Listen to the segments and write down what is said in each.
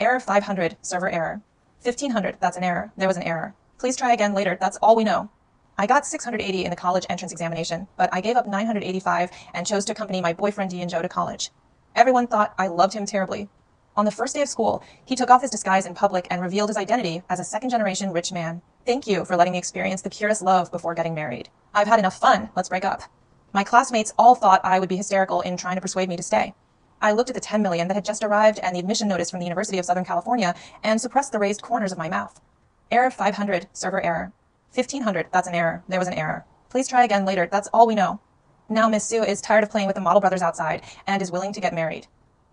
Error 500, server error. 1500, that's an error. There was an error. Please try again later. That's all we know. I got 680 in the college entrance examination, but I gave up 985 and chose to accompany my boyfriend Yi and Joe to college. Everyone thought I loved him terribly. On the first day of school, he took off his disguise in public and revealed his identity as a second-generation rich man. Thank you for letting me experience the purest love before getting married. I've had enough fun. Let's break up. My classmates all thought I would be hysterical in trying to persuade me to stay. I looked at the 10 million that had just arrived and the admission notice from the University of Southern California and suppressed the raised corners of my mouth. Error 500, server error. 1500, that's an error. There was an error. Please try again later. That's all we know. Now Miss Sue is tired of playing with the model brothers outside and is willing to get married.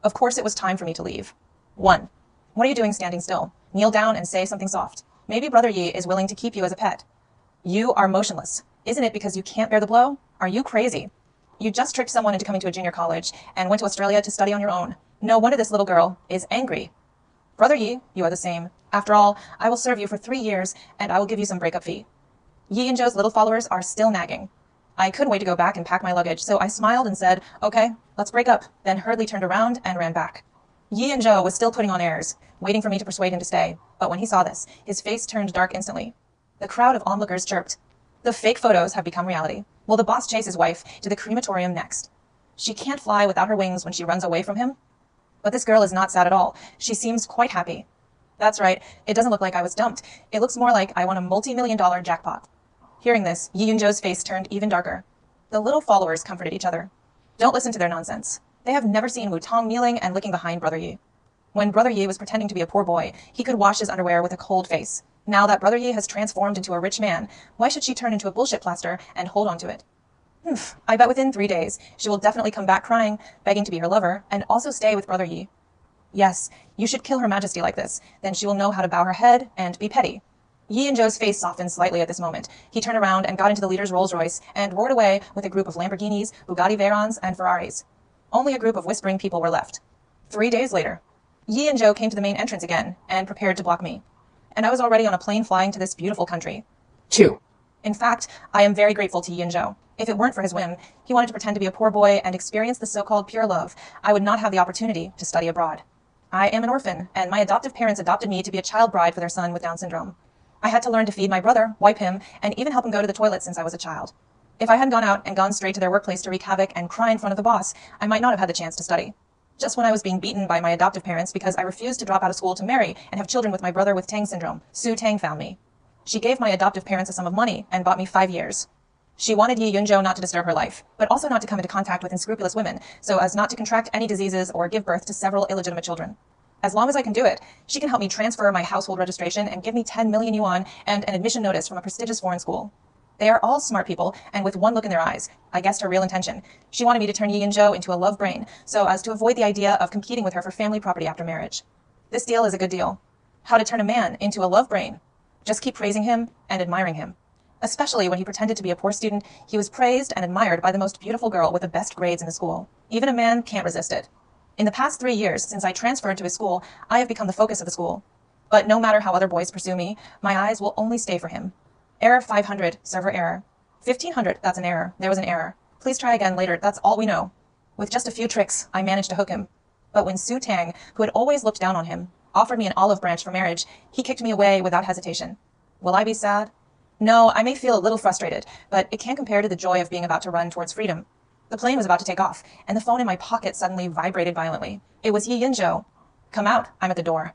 Of course it was time for me to leave. 1. What are you doing standing still? Kneel down and say something soft. Maybe Brother Yi is willing to keep you as a pet. You are motionless. Isn't it because you can't bear the blow? Are you crazy? You just tricked someone into coming to a junior college and went to Australia to study on your own. No wonder this little girl is angry. Brother Yi, you are the same. After all, I will serve you for 3 years and I will give you some breakup fee. Yi and Joe's little followers are still nagging. I couldn't wait to go back and pack my luggage, so I smiled and said, okay, let's break up, then hurriedly turned around and ran back. Yi and Joe was still putting on airs, waiting for me to persuade him to stay, but when he saw this, his face turned dark instantly. The crowd of onlookers chirped. The fake photos have become reality. Will the boss chase his wife to the crematorium next? She can't fly without her wings when she runs away from him. But this girl is not sad at all. She seems quite happy. That's right, it doesn't look like I was dumped. It looks more like I won a multi-million-dollar jackpot. Hearing this, Yi and Joe's face turned even darker. The little followers comforted each other. Don't listen to their nonsense. They have never seen Wu Tong kneeling and licking behind Brother Yi. When Brother Yi was pretending to be a poor boy, he could wash his underwear with a cold face. Now that Brother Yi has transformed into a rich man, why should she turn into a bullshit plaster and hold on to it? I bet within 3 days, she will definitely come back crying, begging to be her lover, and also stay with Brother Yi. Yes, you should kill Her Majesty like this, then she will know how to bow her head and be petty. Yi and Joe's face softened slightly at this moment. He turned around and got into the leader's Rolls Royce and roared away with a group of Lamborghinis, Bugatti Veyrons, and Ferraris. Only a group of whispering people were left. 3 days later, Yi and Joe came to the main entrance again and prepared to block me. And I was already on a plane flying to this beautiful country. 2. In fact, I am very grateful to Yi and Joe. If it weren't for his whim, he wanted to pretend to be a poor boy and experience the so-called pure love, I would not have the opportunity to study abroad. I am an orphan, and my adoptive parents adopted me to be a child bride for their son with Down syndrome. I had to learn to feed my brother, wipe him, and even help him go to the toilet since I was a child. If I hadn't gone out and gone straight to their workplace to wreak havoc and cry in front of the boss, I might not have had the chance to study. Just when I was being beaten by my adoptive parents because I refused to drop out of school to marry and have children with my brother with Tang syndrome, Sue Tang found me. She gave my adoptive parents a sum of money and bought me 5 years. She wanted Yi Yunzhou not to disturb her life, but also not to come into contact with unscrupulous women, so as not to contract any diseases or give birth to several illegitimate children. As long as I can do it, she can help me transfer my household registration and give me 10 million yuan and an admission notice from a prestigious foreign school. They are all smart people, and with one look in their eyes, I guessed her real intention. She wanted me to turn Yi Yunzhou into a love brain, so as to avoid the idea of competing with her for family property after marriage. This deal is a good deal. How to turn a man into a love brain. Just keep praising him and admiring him. Especially when he pretended to be a poor student, he was praised and admired by the most beautiful girl with the best grades in the school. Even a man can't resist it. In the past 3 years, since I transferred to his school, I have become the focus of the school. But no matter how other boys pursue me, my eyes will only stay for him. Error 500, server error. 1500, that's an error. There was an error. Please try again later, that's all we know. With just a few tricks, I managed to hook him. But when Sue Tang, who had always looked down on him, offered me an olive branch for marriage, he kicked me away without hesitation. Will I be sad? No, I may feel a little frustrated, but it can't compare to the joy of being about to run towards freedom. The plane was about to take off, and the phone in my pocket suddenly vibrated violently. It was Yi Yunzhou. Come out, I'm at the door.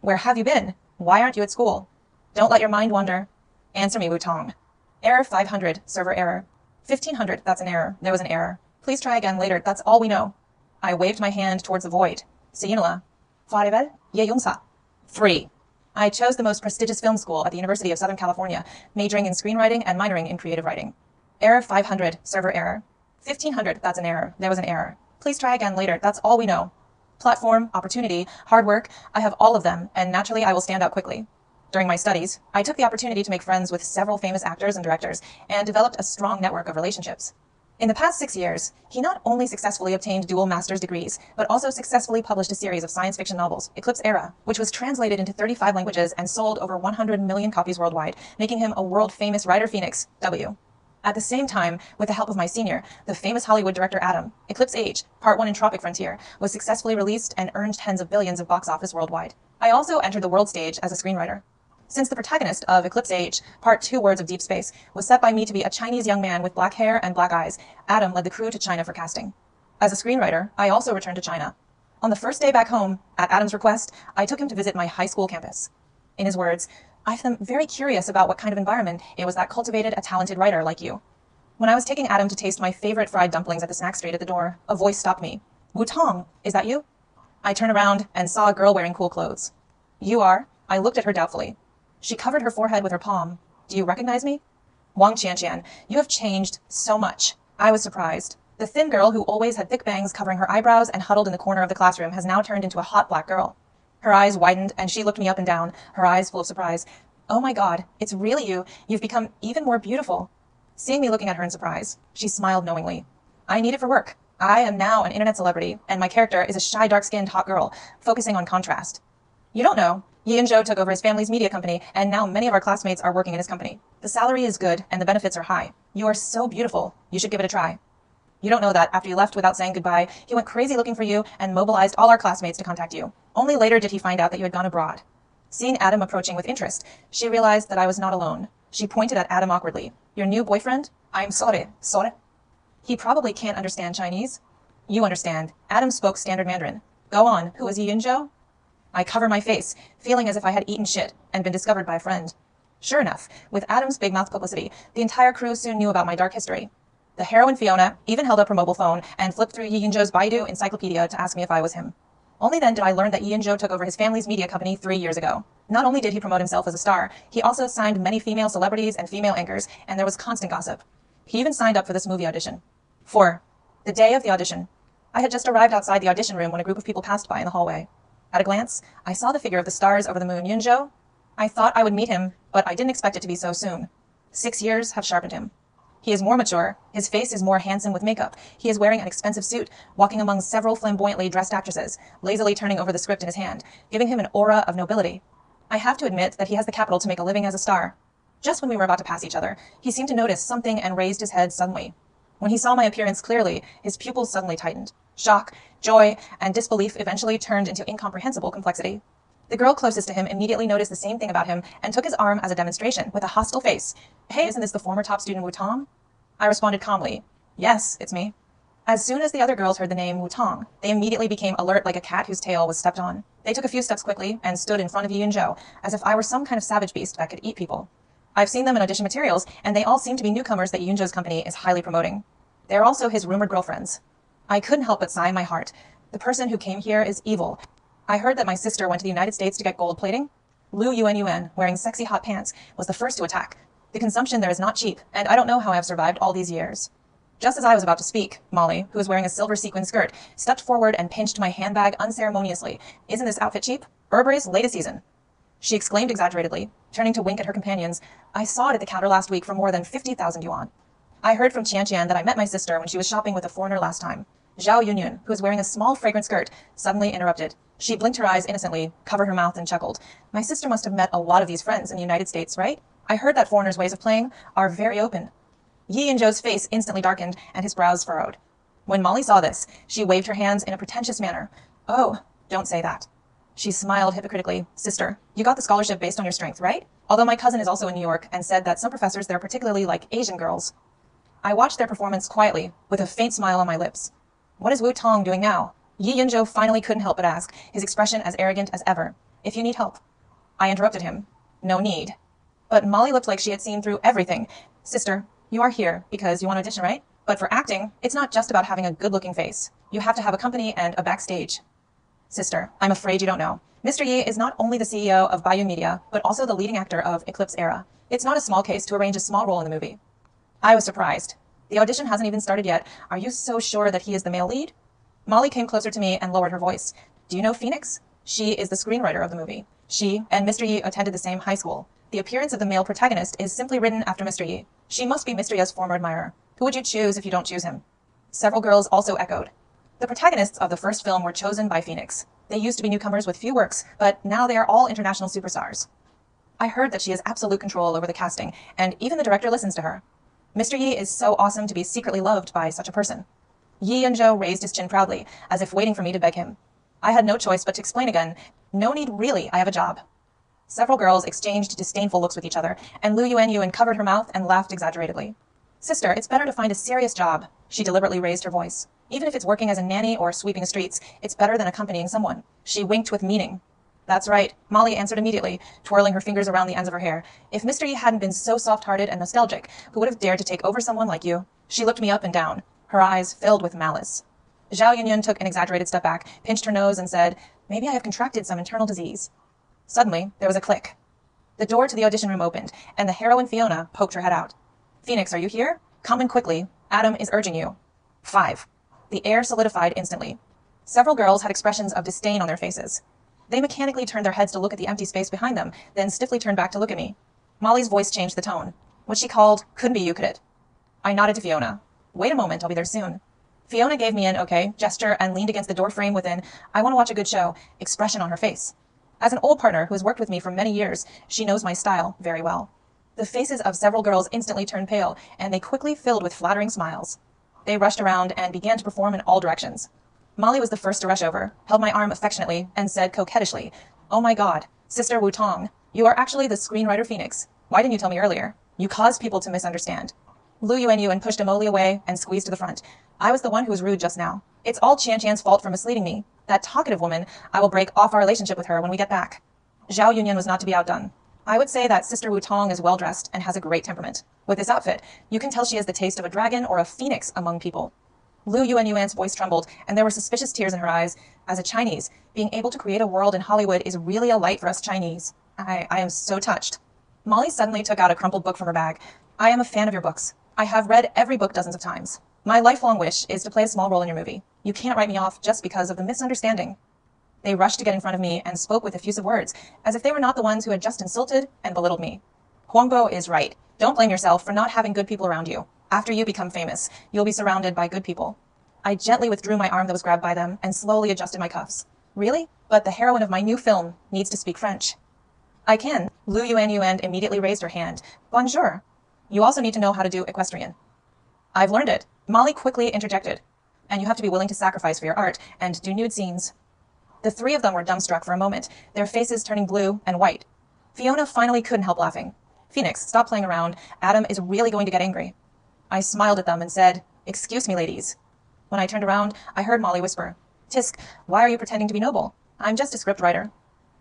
Where have you been? Why aren't you at school? Don't let your mind wander. Answer me, Wu Tong. Error 500, server error. 1500, that's an error. There was an error. Please try again later, that's all we know. I waved my hand towards the void. Siyinala. Farivel, Ye Yungsa. 3. I chose the most prestigious film school at the University of Southern California, majoring in screenwriting and minoring in creative writing. Error 500, server error. 1500, that's an error. There was an error. Please try again later, that's all we know. Platform, opportunity, hard work, I have all of them, and naturally I will stand out quickly. During my studies, I took the opportunity to make friends with several famous actors and directors, and developed a strong network of relationships. In the past 6 years, he not only successfully obtained dual master's degrees, but also successfully published a series of science fiction novels, Eclipse Era, which was translated into 35 languages and sold over 100 million copies worldwide, making him a world-famous writer phoenix, W. At the same time, with the help of my senior, the famous Hollywood director Adam, Eclipse Age, Part 1 in Tropic Frontier, was successfully released and earned tens of billions of box office worldwide. I also entered the world stage as a screenwriter. Since the protagonist of Eclipse Age, Part 2 Words of Deep Space, was set by me to be a Chinese young man with black hair and black eyes, Adam led the crew to China for casting. As a screenwriter, I also returned to China. On the first day back home, at Adam's request, I took him to visit my high school campus. In his words, I am very curious about what kind of environment it was that cultivated a talented writer like you. When I was taking Adam to taste my favorite fried dumplings at the snack street at the door, a voice stopped me. Wu Tong, is that you? I turned around and saw a girl wearing cool clothes. You are? I looked at her doubtfully. She covered her forehead with her palm. Do you recognize me? Wang Qianqian, you have changed so much. I was surprised. The thin girl who always had thick bangs covering her eyebrows and huddled in the corner of the classroom has now turned into a hot black girl. Her eyes widened and she looked me up and down, her eyes full of surprise. Oh my God, it's really you. You've become even more beautiful. Seeing me looking at her in surprise, she smiled knowingly. I need it for work. I am now an internet celebrity, and my character is a shy, dark-skinned hot girl, focusing on contrast. You don't know. Yi and Zhou took over his family's media company, and now many of our classmates are working in his company. The salary is good, and the benefits are high. You are so beautiful. You should give it a try. You don't know that after you left without saying goodbye, he went crazy looking for you and mobilized all our classmates to contact you. Only later did he find out that you had gone abroad. Seeing Adam approaching with interest, she realized that I was not alone. She pointed at Adam awkwardly. Your new boyfriend? I'm sorry. Sorry? He probably can't understand Chinese. You understand. Adam spoke standard Mandarin. Go on. Who is Yi Yinzhou? I covered my face, feeling as if I had eaten shit and been discovered by a friend. Sure enough, with Adam's big mouth publicity, the entire crew soon knew about my dark history. The heroine Fiona even held up her mobile phone and flipped through Yi Yinzhou's Baidu encyclopedia to ask me if I was him. Only then did I learn that Yi Yinzhou took over his family's media company 3 years ago. Not only did he promote himself as a star, he also signed many female celebrities and female anchors, and there was constant gossip. He even signed up for this movie audition. 4. The day of the audition. I had just arrived outside the audition room when a group of people passed by in the hallway. At a glance, I saw the figure of the stars over the moon, Yinzhou. I thought I would meet him, but I didn't expect it to be so soon. 6 years have sharpened him. He is more mature. His face is more handsome with makeup. He is wearing an expensive suit, walking among several flamboyantly dressed actresses, lazily turning over the script in his hand, giving him an aura of nobility. I have to admit that he has the capital to make a living as a star. Just when we were about to pass each other, he seemed to notice something and raised his head suddenly. When he saw my appearance clearly, his pupils suddenly tightened. Shock, joy, and disbelief eventually turned into incomprehensible complexity. The girl closest to him immediately noticed the same thing about him and took his arm as a demonstration with a hostile face. Hey, isn't this the former top student Wu Tong? I responded calmly. Yes, it's me. As soon as the other girls heard the name Wu Tong, they immediately became alert like a cat whose tail was stepped on. They took a few steps quickly and stood in front of Yi Yinzhou as if I were some kind of savage beast that could eat people. I've seen them in audition materials, and they all seem to be newcomers that Yi Yinzhou's company is highly promoting. They're also his rumored girlfriends. I couldn't help but sigh in my heart. The person who came here is evil. I heard that my sister went to the United States to get gold plating. Lu Yun, wearing sexy hot pants, was the first to attack. The consumption there is not cheap, and I don't know how I have survived all these years. Just as I was about to speak, Molly, who was wearing a silver sequin skirt, stepped forward and pinched my handbag unceremoniously. Isn't this outfit cheap? Burberry's latest season. She exclaimed exaggeratedly, turning to wink at her companions. I saw it at the counter last week for more than 50,000 yuan. I heard from Qianqian that I met my sister when she was shopping with a foreigner last time. Zhao Yunyun, who was wearing a small fragrant skirt, suddenly interrupted. She blinked her eyes innocently, covered her mouth, and chuckled. My sister must have met a lot of these friends in the United States, right? I heard that foreigners' ways of playing are very open. Yi Yinzhou's face instantly darkened, and his brows furrowed. When Molly saw this, she waved her hands in a pretentious manner. Oh, don't say that. She smiled hypocritically. Sister, you got the scholarship based on your strength, right? Although my cousin is also in New York and said that some professors there particularly like Asian girls. I watched their performance quietly, with a faint smile on my lips. What is Wu Tong doing now? Yi Yinzhou finally couldn't help but ask, his expression as arrogant as ever. If you need help. I interrupted him. No need. But Molly looked like she had seen through everything. Sister, you are here because you want to audition, right? But for acting, it's not just about having a good-looking face. You have to have a company and a backstage. Sister, I'm afraid you don't know. Mr. Yi is not only the CEO of Baiyu Media, but also the leading actor of Eclipse Era. It's not a small case to arrange a small role in the movie. I was surprised. The audition hasn't even started yet. Are you so sure that he is the male lead? Molly came closer to me and lowered her voice. Do you know Phoenix? She is the screenwriter of the movie. She and Mr. Yi attended the same high school. The appearance of the male protagonist is simply written after Mr. Yi. She must be Mr. Yi's former admirer. Who would you choose if you don't choose him? Several girls also echoed. The protagonists of the first film were chosen by Phoenix. They used to be newcomers with few works, but now they are all international superstars. I heard that she has absolute control over the casting, and even the director listens to her. Mr. Yi is so awesome to be secretly loved by such a person. Yi Yinzhou raised his chin proudly, as if waiting for me to beg him. I had no choice but to explain again. No need really, I have a job. Several girls exchanged disdainful looks with each other, and Lu Yuanyuan covered her mouth and laughed exaggeratedly. Sister, it's better to find a serious job. She deliberately raised her voice. Even if it's working as a nanny or sweeping the streets, it's better than accompanying someone. She winked with meaning. That's right, Molly answered immediately, twirling her fingers around the ends of her hair. If Mr. Yi hadn't been so soft-hearted and nostalgic, who would have dared to take over someone like you? She looked me up and down, her eyes filled with malice. Zhao Yunyun took an exaggerated step back, pinched her nose, and said, Maybe I have contracted some internal disease. Suddenly, there was a click. The door to the audition room opened, and the heroine Fiona poked her head out. Phoenix, are you here? Come in quickly. Adam is urging you. 5. The air solidified instantly. Several girls had expressions of disdain on their faces. They mechanically turned their heads to look at the empty space behind them, then stiffly turned back to look at me. Molly's voice changed the tone. What she called, couldn't be you, could it? I nodded to Fiona. Wait a moment, I'll be there soon. Fiona gave me an okay gesture and leaned against the door frame with an, I want to watch a good show, expression on her face. As an old partner who has worked with me for many years, she knows my style very well. The faces of several girls instantly turned pale, and they quickly filled with flattering smiles. They rushed around and began to perform in all directions. Molly was the first to rush over, held my arm affectionately, and said coquettishly, Oh my God, Sister Wu Tong, you are actually the screenwriter Phoenix. Why didn't you tell me earlier? You caused people to misunderstand. Lu Yuanyuan pushed Emoli away and squeezed to the front. I was the one who was rude just now. It's all Chan-Chan's fault for misleading me. That talkative woman, I will break off our relationship with her when we get back. Zhao Yunyan was not to be outdone. I would say that Sister Wu Tong is well-dressed and has a great temperament. With this outfit, you can tell she has the taste of a dragon or a phoenix among people. Lu Yuanyuan's voice trembled, and there were suspicious tears in her eyes. As a Chinese, being able to create a world in Hollywood is really a light for us Chinese. I am so touched. Molly suddenly took out a crumpled book from her bag. I am a fan of your books. I have read every book dozens of times. My lifelong wish is to play a small role in your movie. You can't write me off just because of the misunderstanding. They rushed to get in front of me and spoke with effusive words, as if they were not the ones who had just insulted and belittled me. Huangbo is right. Don't blame yourself for not having good people around you. After you become famous, you'll be surrounded by good people. I gently withdrew my arm that was grabbed by them and slowly adjusted my cuffs. Really? But the heroine of my new film needs to speak French. I can. Lu Yuanyuan immediately raised her hand. Bonjour. You also need to know how to do equestrian. I've learned it. Molly quickly interjected. And you have to be willing to sacrifice for your art and do nude scenes. The three of them were dumbstruck for a moment, their faces turning blue and white. Fiona finally couldn't help laughing. Phoenix, stop playing around. Adam is really going to get angry. I smiled at them and said, Excuse me, ladies. When I turned around, I heard Molly whisper, Tisk, why are you pretending to be noble? I'm just a script writer.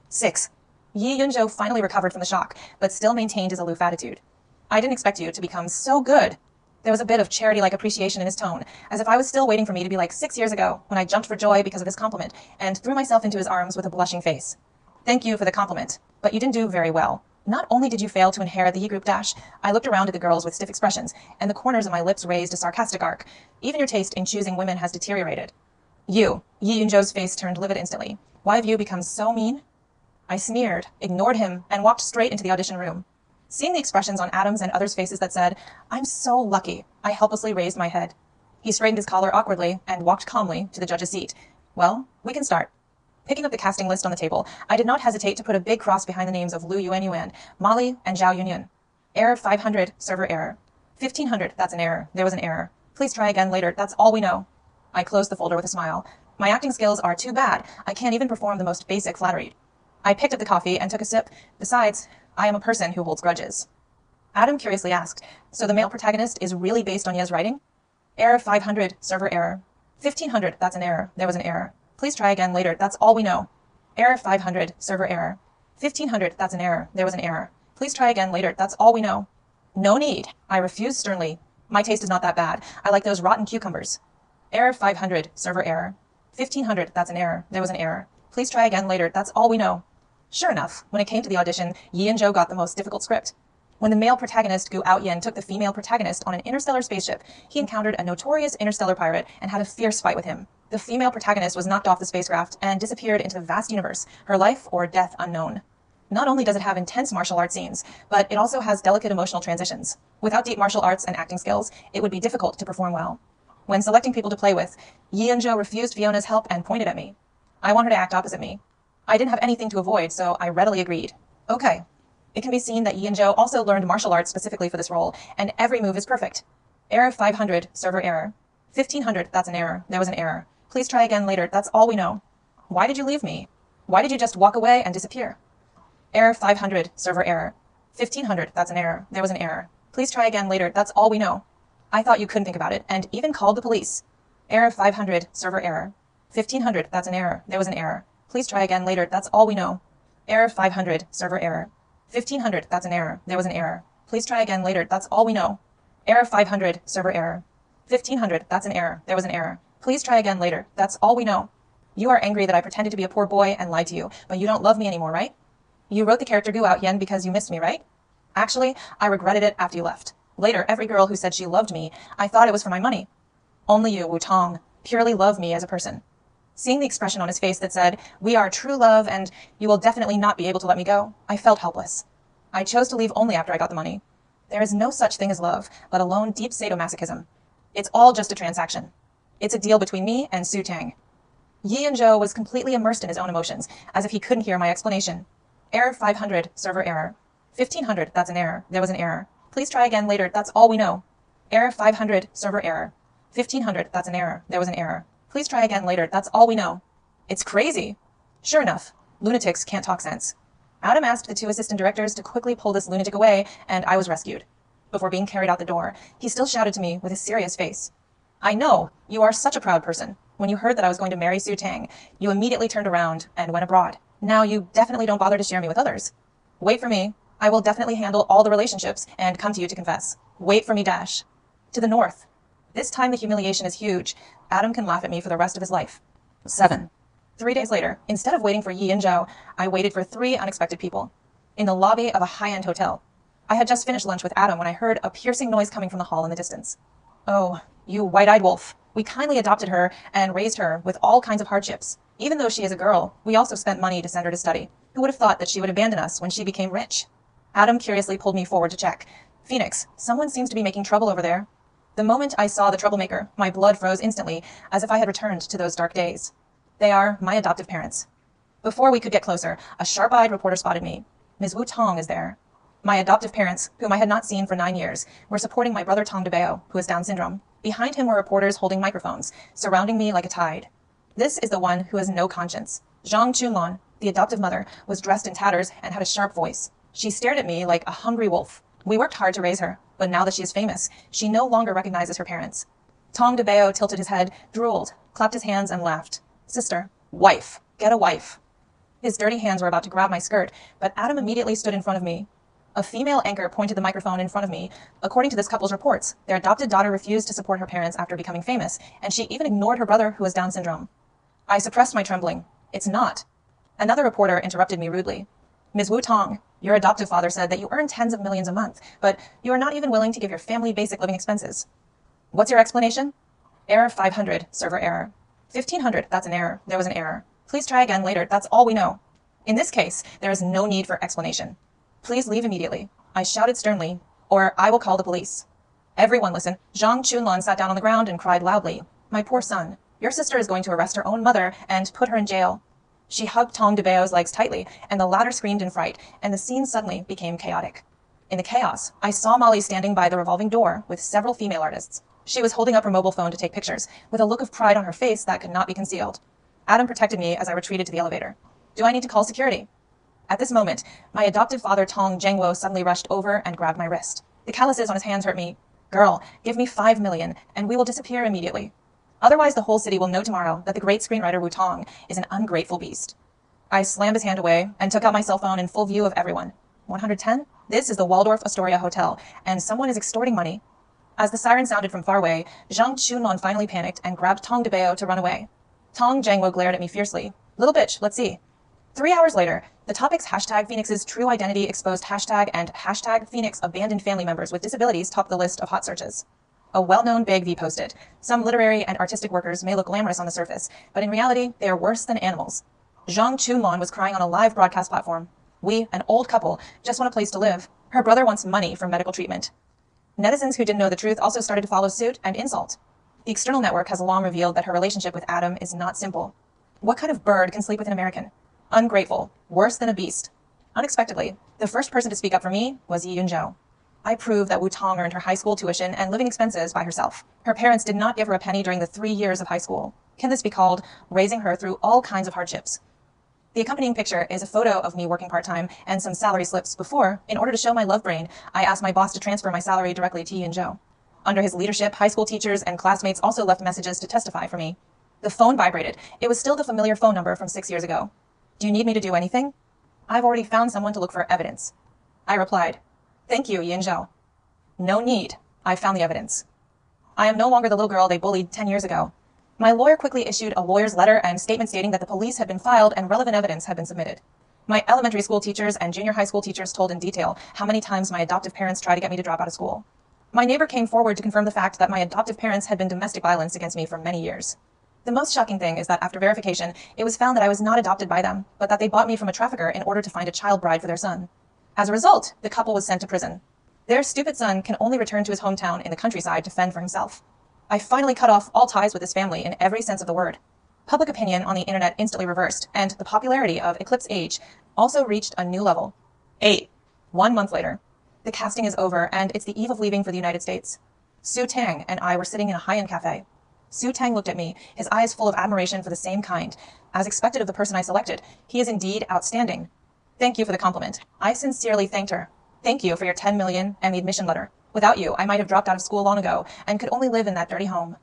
6. Yi Yunzhou finally recovered from the shock, but still maintained his aloof attitude. I didn't expect you to become so good. There was a bit of charity-like appreciation in his tone, as if I was still waiting for me to be like 6 years ago, when I jumped for joy because of this compliment, and threw myself into his arms with a blushing face. Thank you for the compliment, but you didn't do very well. Not only did you fail to inherit the Yi Group dash, I looked around at the girls with stiff expressions, and the corners of my lips raised a sarcastic arc. Even your taste in choosing women has deteriorated. You. Yi Yunzhou's face turned livid instantly. Why have you become so mean? I sneered, ignored him, and walked straight into the audition room. Seeing the expressions on Adam's and others' faces that said, I'm so lucky, I helplessly raised my head. He straightened his collar awkwardly and walked calmly to the judge's seat. Well, we can start. Picking up the casting list on the table, I did not hesitate to put a big cross behind the names of Lu Yuanyuan, Molly, and Zhao Yunyan. Error 500, server error. 1500, that's an error. There was an error. Please try again later, that's all we know. I closed the folder with a smile. My acting skills are too bad. I can't even perform the most basic flattery. I picked up the coffee and took a sip. Besides, I am a person who holds grudges. Adam curiously asked, so the male protagonist is really based on Ye's writing? Error 500, server error. 1500, that's an error. There was an error. Please try again later, that's all we know. Error 500, server error. 1500, that's an error. There was an error. Please try again later, that's all we know. No need. I refused sternly. My taste is not that bad. I like those rotten cucumbers. Error 500, server error. 1500, that's an error. There was an error. Please try again later, that's all we know. Sure enough, when it came to the audition, Yi and Zhou got the most difficult script. When the male protagonist Gu Outyen took the female protagonist on an interstellar spaceship, he encountered a notorious interstellar pirate and had a fierce fight with him. The female protagonist was knocked off the spacecraft and disappeared into the vast universe, her life or death unknown. Not only does it have intense martial arts scenes, but it also has delicate emotional transitions. Without deep martial arts and acting skills, it would be difficult to perform well. When selecting people to play with, Yi and Zhou refused Fiona's help and pointed at me. I want her to act opposite me. I didn't have anything to avoid, so I readily agreed. Okay. It can be seen that Yi and Zhou also learned martial arts specifically for this role, and every move is perfect. Error 500, server error. 1500, that's an error. There was an error. Please try again later, that's all we know. Why did you leave me? Why did you just walk away and disappear? Error 500, server error. 1500, that's an error. There was an error. Please try again later, that's all we know. I thought you couldn't think about it, and even called the police. Error 500, server error. 1500, that's an error. There was an error. Please try again later, that's all we know. Error 500, server error. 1500, that's an error. There was an error. Please try again later, that's all we know. Error 500, server error. 1500, that's an error. There was an error. Please try again later, that's all we know. You are angry that I pretended to be a poor boy and lied to you, but you don't love me anymore, right? You wrote the character Gu out yen because you missed me, right? Actually, I regretted it after you left. Later, every girl who said she loved me, I thought it was for my money. Only you, Wu Tong, purely love me as a person. Seeing the expression on his face that said, we are true love and you will definitely not be able to let me go, I felt helpless. I chose to leave only after I got the money. There is no such thing as love, let alone deep sadomasochism. It's all just a transaction. It's a deal between me and Su Tang. Yi Yanzhou was completely immersed in his own emotions, as if he couldn't hear my explanation. Error 500, server error. 1500, that's an error. There was an error. Please try again later, that's all we know. Error 500, server error. 1500, that's an error. There was an error. Please try again later, that's all we know. It's crazy. Sure enough, lunatics can't talk sense. Adam asked the 2 assistant directors to quickly pull this lunatic away, and I was rescued. Before being carried out the door, he still shouted to me with a serious face. I know, you are such a proud person. When you heard that I was going to marry Su Tang, you immediately turned around and went abroad. Now you definitely don't bother to share me with others. Wait for me. I will definitely handle all the relationships and come to you to confess. Wait for me, dash. To the north. This time the humiliation is huge. Adam can laugh at me for the rest of his life. 7. 3 days later, instead of waiting for Yi Yanzhou, I waited for 3 unexpected people. In the lobby of a high-end hotel. I had just finished lunch with Adam when I heard a piercing noise coming from the hall in the distance. Oh, you white-eyed wolf. We kindly adopted her and raised her with all kinds of hardships. Even though she is a girl, we also spent money to send her to study. Who would have thought that she would abandon us when she became rich? Adam curiously pulled me forward to check. Phoenix, someone seems to be making trouble over there. The moment I saw the troublemaker, my blood froze instantly, as if I had returned to those dark days. They are my adoptive parents. Before we could get closer, a sharp-eyed reporter spotted me. Ms. Wu Tong is there. My adoptive parents, whom I had not seen for 9 years, were supporting my brother Tong DeBeo, who has Down syndrome. Behind him were reporters holding microphones, surrounding me like a tide. This is the one who has no conscience. Zhang Chunlon, the adoptive mother, was dressed in tatters and had a sharp voice. She stared at me like a hungry wolf. We worked hard to raise her, but now that she is famous, she no longer recognizes her parents. Tong DeBeo tilted his head, drooled, clapped his hands, and laughed. Sister, wife, get a wife. His dirty hands were about to grab my skirt, but Adam immediately stood in front of me. A female anchor pointed the microphone in front of me. According to this couple's reports, their adopted daughter refused to support her parents after becoming famous, and she even ignored her brother who has Down syndrome. I suppressed my trembling. It's not. Another reporter interrupted me rudely. Ms. Wu Tong, your adoptive father said that you earn tens of millions a month, but you are not even willing to give your family basic living expenses. What's your explanation? Error 500, server error. 1500, that's an error. There was an error. Please try again later, that's all we know. In this case, there is no need for explanation. Please leave immediately, I shouted sternly, or I will call the police. Everyone listen. Zhang Chunlon sat down on the ground and cried loudly. My poor son, your sister is going to arrest her own mother and put her in jail. She hugged Tong DeBeo's legs tightly, and the latter screamed in fright, and the scene suddenly became chaotic. In the chaos, I saw Molly standing by the revolving door with several female artists. She was holding up her mobile phone to take pictures, with a look of pride on her face that could not be concealed. Adam protected me as I retreated to the elevator. Do I need to call security? At this moment, my adoptive father Tong Zhengwo suddenly rushed over and grabbed my wrist. The calluses on his hands hurt me. Girl, give me 5 million, and we will disappear immediately. Otherwise, the whole city will know tomorrow that the great screenwriter Wu Tong is an ungrateful beast. I slammed his hand away and took out my cell phone in full view of everyone. 110? This is the Waldorf Astoria Hotel, and someone is extorting money. As the siren sounded from far away, Zhang Chunlon finally panicked and grabbed Tong DeBeo to run away. Tong Zhengwo glared at me fiercely. Little bitch, let's see. 3 hours later, the topics hashtag Phoenix's true identity exposed hashtag and hashtag Phoenix abandoned family members with disabilities topped the list of hot searches. A well-known Big V posted, some literary and artistic workers may look glamorous on the surface, but in reality, they are worse than animals. Zhang Chunlon was crying on a live broadcast platform. We, an old couple, just want a place to live. Her brother wants money for medical treatment. Netizens who didn't know the truth also started to follow suit and insult. The external network has long revealed that her relationship with Adam is not simple. What kind of bird can sleep with an American? Ungrateful, worse than a beast. Unexpectedly, the first person to speak up for me was Yi Yanzhou. I proved that Wu Tong earned her high school tuition and living expenses by herself. Her parents did not give her a penny during the 3 years of high school. Can this be called raising her through all kinds of hardships? The accompanying picture is a photo of me working part-time and some salary slips before, in order to show my love brain, I asked my boss to transfer my salary directly to Yin Zhou. Under his leadership, high school teachers and classmates also left messages to testify for me. The phone vibrated. It was still the familiar phone number from 6 years ago. Do you need me to do anything? I've already found someone to look for evidence. I replied, Thank you, Yin Zhou. No need. I found the evidence. I am no longer the little girl they bullied 10 years ago. My lawyer quickly issued a lawyer's letter and statement stating that the police had been filed and relevant evidence had been submitted. My elementary school teachers and junior high school teachers told in detail how many times my adoptive parents tried to get me to drop out of school. My neighbor came forward to confirm the fact that my adoptive parents had been domestic violence against me for many years. The most shocking thing is that after verification, it was found that I was not adopted by them, but that they bought me from a trafficker in order to find a child bride for their son. As a result, the couple was sent to prison. Their stupid son can only return to his hometown in the countryside to fend for himself. I finally cut off all ties with this family in every sense of the word. Public opinion on the internet instantly reversed, and the popularity of Eclipse Age also reached a new level. 1 month later. The casting is over, and it's the eve of leaving for the United States. Su Tang and I were sitting in a high-end cafe. Su Tang looked at me, his eyes full of admiration for the same kind. As expected of the person I selected, he is indeed outstanding. Thank you for the compliment. I sincerely thanked her. Thank you for your 10 million and the admission letter. Without you, I might have dropped out of school long ago and could only live in that dirty home.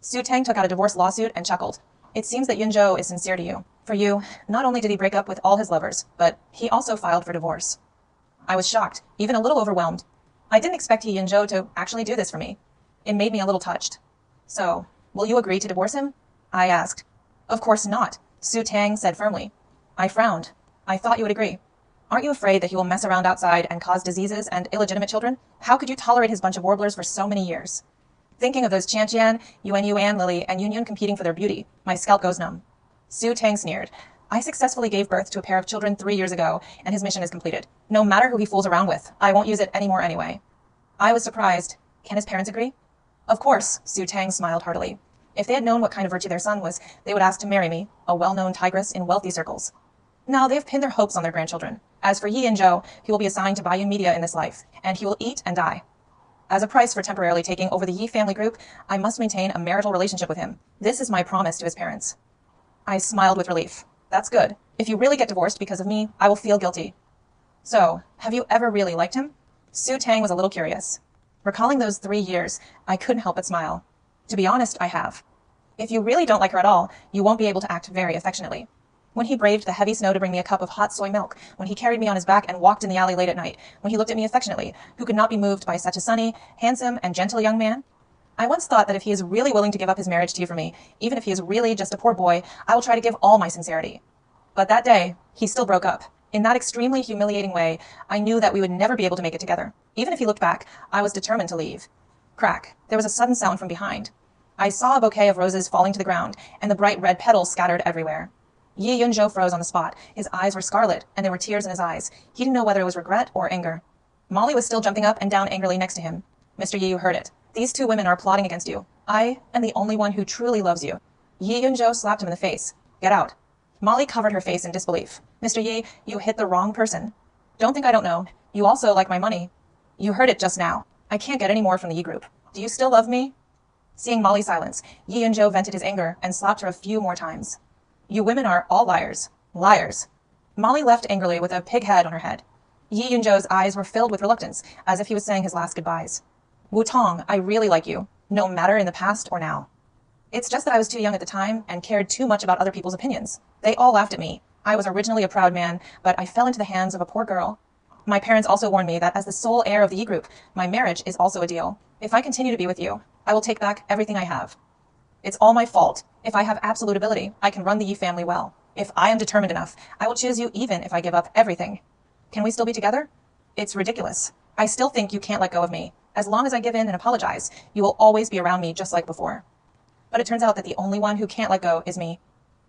Su Tang took out a divorce lawsuit and chuckled. It seems that Yin Zhou is sincere to you. For you, not only did he break up with all his lovers, but he also filed for divorce. I was shocked, even a little overwhelmed. I didn't expect Yin Zhou to actually do this for me. It made me a little touched. So, will you agree to divorce him? I asked. Of course not, Su Tang said firmly. I frowned. I thought you would agree. Aren't you afraid that he will mess around outside and cause diseases and illegitimate children? How could you tolerate his bunch of warblers for so many years? Thinking of those Qian Qian, Yuan Lily, and Yun Yun competing for their beauty, my scalp goes numb. Su Tang sneered. I successfully gave birth to a pair of children 3 years ago, and his mission is completed. No matter who he fools around with, I won't use it anymore anyway. I was surprised. Can his parents agree? Of course, Su Tang smiled heartily. If they had known what kind of virtue their son was, they would ask to marry me, a well-known tigress in wealthy circles. Now they have pinned their hopes on their grandchildren. As for Yin Zhou, he will be assigned to Bayou Media in this life, and he will eat and die. As a price for temporarily taking over the Yi family group, I must maintain a marital relationship with him. This is my promise to his parents. I smiled with relief. That's good. If you really get divorced because of me, I will feel guilty. So, have you ever really liked him? Su Tang was a little curious. Recalling those 3 years, I couldn't help but smile. To be honest, I have. If you really don't like her at all, you won't be able to act very affectionately. When he braved the heavy snow to bring me a cup of hot soy milk, when he carried me on his back and walked in the alley late at night, when he looked at me affectionately, who could not be moved by such a sunny, handsome, and gentle young man? I once thought that if he is really willing to give up his marriage to you for me, even if he is really just a poor boy, I will try to give all my sincerity. But that day, he still broke up. In that extremely humiliating way, I knew that we would never be able to make it together. Even if he looked back, I was determined to leave. Crack. There was a sudden sound from behind. I saw a bouquet of roses falling to the ground, and the bright red petals scattered everywhere. Yi Yunzhou froze on the spot. His eyes were scarlet, and there were tears in his eyes. He didn't know whether it was regret or anger. Molly was still jumping up and down angrily next to him. Mr. Yi, you heard it. These 2 women are plotting against you. I am the only one who truly loves you. Yi Yunzhou slapped him in the face. Get out. Molly covered her face in disbelief. Mr. Yi, you hit the wrong person. Don't think I don't know. You also like my money. You heard it just now. I can't get any more from the Yi group. Do you still love me? Seeing Molly's silence, Yi Yunzhou vented his anger and slapped her a few more times. You women are all liars. Liars. Molly left angrily with a pig head on her head. Yi Yunzhou's eyes were filled with reluctance, as if he was saying his last goodbyes. Wu Tong, I really like you, no matter in the past or now. It's just that I was too young at the time and cared too much about other people's opinions. They all laughed at me. I was originally a proud man, but I fell into the hands of a poor girl. My parents also warned me that as the sole heir of the Yi group, my marriage is also a deal. If I continue to be with you, I will take back everything I have. It's all my fault. If I have absolute ability, I can run the Yi family well. If I am determined enough, I will choose you even if I give up everything. Can we still be together? It's ridiculous. I still think you can't let go of me. As long as I give in and apologize, you will always be around me just like before. But it turns out that the only one who can't let go is me.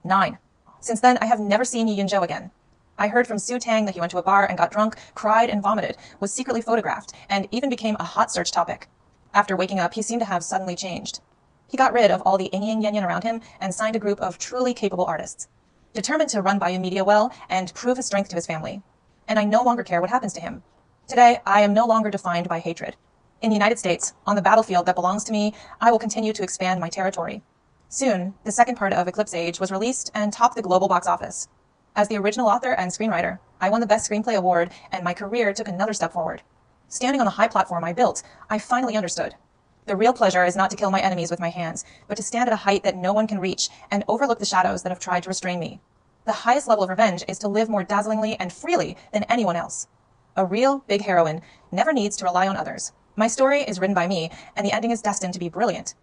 9. Since then, I have never seen Yi Yunzhou again. I heard from Su Tang that he went to a bar and got drunk, cried and vomited, was secretly photographed, and even became a hot search topic. After waking up, he seemed to have suddenly changed. He got rid of all the yin yang around him and signed a group of truly capable artists, determined to run Bayou Media well and prove his strength to his family. And I no longer care what happens to him. Today, I am no longer defined by hatred. In the United States, on the battlefield that belongs to me, I will continue to expand my territory. Soon, the second part of Eclipse Age was released and topped the global box office. As the original author and screenwriter, I won the Best Screenplay Award, and my career took another step forward. Standing on the high platform I built, I finally understood. The real pleasure is not to kill my enemies with my hands, but to stand at a height that no one can reach and overlook the shadows that have tried to restrain me. The highest level of revenge is to live more dazzlingly and freely than anyone else. A real big heroine never needs to rely on others. My story is written by me, and the ending is destined to be brilliant.